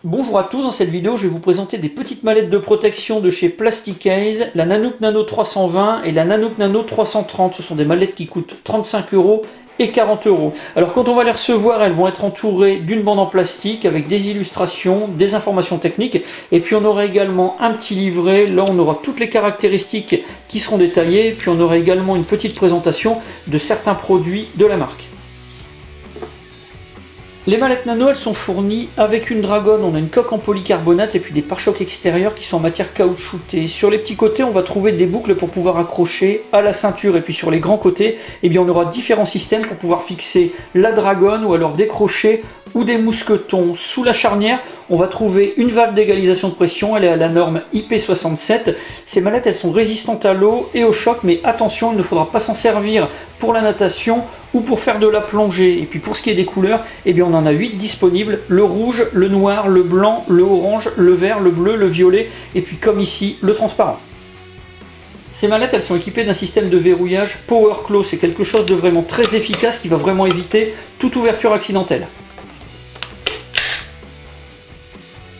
Bonjour à tous, dans cette vidéo je vais vous présenter des petites mallettes de protection de chez Plasticase, la Nanook Nano 320 et la Nanook Nano 330. Ce sont des mallettes qui coûtent 35 € et 40 €. Alors quand on va les recevoir, elles vont être entourées d'une bande en plastique avec des illustrations, des informations techniques, et puis on aura également un petit livret. Là on aura toutes les caractéristiques qui seront détaillées, puis on aura également une petite présentation de certains produits de la marque. Les mallettes nano, elles sont fournies avec une Dragon. On a une coque en polycarbonate et puis des pare-chocs extérieurs qui sont en matière caoutchoutée. Sur les petits côtés, on va trouver des boucles pour pouvoir accrocher à la ceinture. Et puis sur les grands côtés, eh bien, on aura différents systèmes pour pouvoir fixer la Dragon ou alors décrocher ou des mousquetons. Sous la charnière, on va trouver une valve d'égalisation de pression. Elle est à la norme IP67. Ces mallettes, elles sont résistantes à l'eau et au choc, mais attention, il ne faudra pas s'en servir pour la natation ou pour faire de la plongée. Et puis pour ce qui est des couleurs, eh bien on en a 8 disponibles: le rouge, le noir, le blanc, le orange, le vert, le bleu, le violet, et puis comme ici, le transparent. Ces mallettes, elles sont équipées d'un système de verrouillage Power Claw. C'est quelque chose de vraiment très efficace qui va vraiment éviter toute ouverture accidentelle.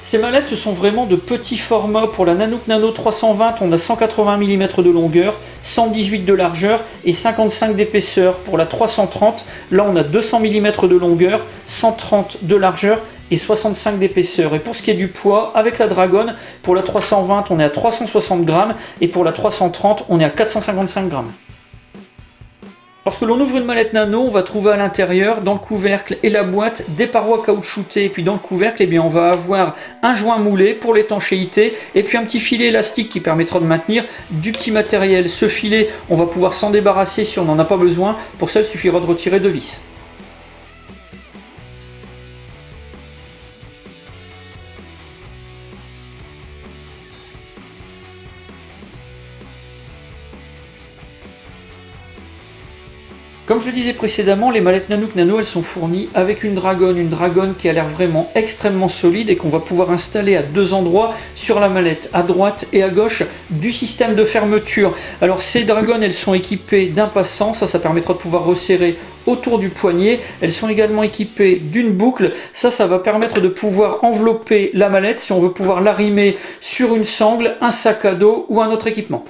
Ces mallettes, ce sont vraiment de petits formats. Pour la Nanook Nano 320, on a 180 mm de longueur, 118 de largeur et 55 d'épaisseur. Pour la 330, là on a 200 mm de longueur, 130 de largeur et 65 d'épaisseur. Et pour ce qui est du poids, avec la Dragon, pour la 320, on est à 360 grammes et pour la 330, on est à 455 grammes. Lorsque l'on ouvre une mallette nano, on va trouver à l'intérieur, dans le couvercle et la boîte, des parois caoutchoutées. Et puis dans le couvercle, eh bien, on va avoir un joint moulé pour l'étanchéité et puis un petit filet élastique qui permettra de maintenir du petit matériel. Ce filet, on va pouvoir s'en débarrasser si on n'en a pas besoin. Pour ça, il suffira de retirer 2 vis. Comme je le disais précédemment, les mallettes Nanook Nano, elles sont fournies avec une Dragon qui a l'air vraiment extrêmement solide et qu'on va pouvoir installer à 2 endroits sur la mallette, à droite et à gauche du système de fermeture. Alors ces Dragon, elles sont équipées d'un passant, ça permettra de pouvoir resserrer autour du poignet. Elles sont également équipées d'une boucle, ça va permettre de pouvoir envelopper la mallette si on veut pouvoir l'arrimer sur une sangle, un sac à dos ou un autre équipement.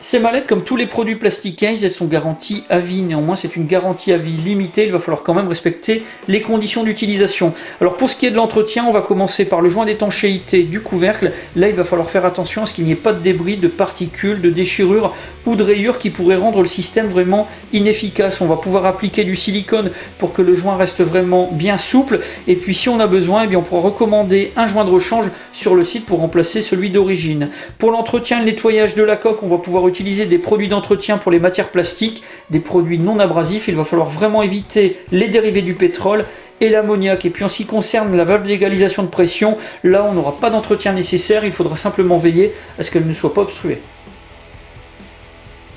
Ces mallettes, comme tous les produits Plasticase, elles sont garanties à vie. Néanmoins, c'est une garantie à vie limitée. Il va falloir quand même respecter les conditions d'utilisation. Alors pour ce qui est de l'entretien, on va commencer par le joint d'étanchéité du couvercle. Là, il va falloir faire attention à ce qu'il n'y ait pas de débris, de particules, de déchirures ou de rayures qui pourraient rendre le système vraiment inefficace. On va pouvoir appliquer du silicone pour que le joint reste vraiment bien souple. Et puis si on a besoin, eh bien, on pourra recommander un joint de rechange sur le site pour remplacer celui d'origine. Pour l'entretien et le nettoyage de la coque, on va pouvoir utiliser des produits d'entretien pour les matières plastiques, des produits non abrasifs. Il va falloir vraiment éviter les dérivés du pétrole et l'ammoniac. Et puis en ce qui concerne la valve d'égalisation de pression, là on n'aura pas d'entretien nécessaire, il faudra simplement veiller à ce qu'elle ne soit pas obstruée.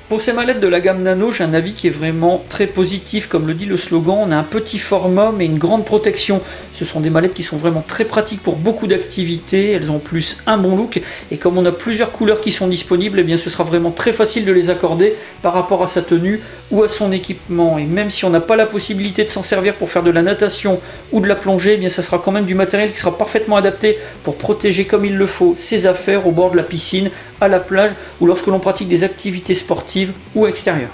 Pour ces mallettes de la gamme Nano, j'ai un avis qui est vraiment très positif. Comme le dit le slogan, on a un petit format mais une grande protection. Ce sont des mallettes qui sont vraiment très pratiques pour beaucoup d'activités. Elles ont en plus un bon look et comme on a plusieurs couleurs qui sont disponibles, eh bien ce sera vraiment très facile de les accorder par rapport à sa tenue ou à son équipement. Et même si on n'a pas la possibilité de s'en servir pour faire de la natation ou de la plongée, eh bien ça sera quand même du matériel qui sera parfaitement adapté pour protéger comme il le faut ses affaires au bord de la piscine, à la plage ou lorsque l'on pratique des activités sportives ou extérieures.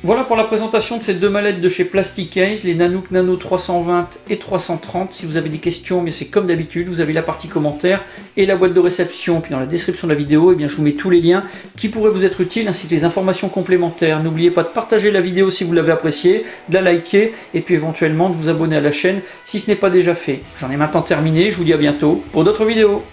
Voilà pour la présentation de ces deux mallettes de chez Plasticase, les Nanook Nano 320 et 330. Si vous avez des questions, c'est comme d'habitude, vous avez la partie commentaires et la boîte de réception. Puis dans la description de la vidéo, je vous mets tous les liens qui pourraient vous être utiles ainsi que les informations complémentaires. N'oubliez pas de partager la vidéo si vous l'avez appréciée, de la liker et puis éventuellement de vous abonner à la chaîne si ce n'est pas déjà fait. J'en ai maintenant terminé, je vous dis à bientôt pour d'autres vidéos.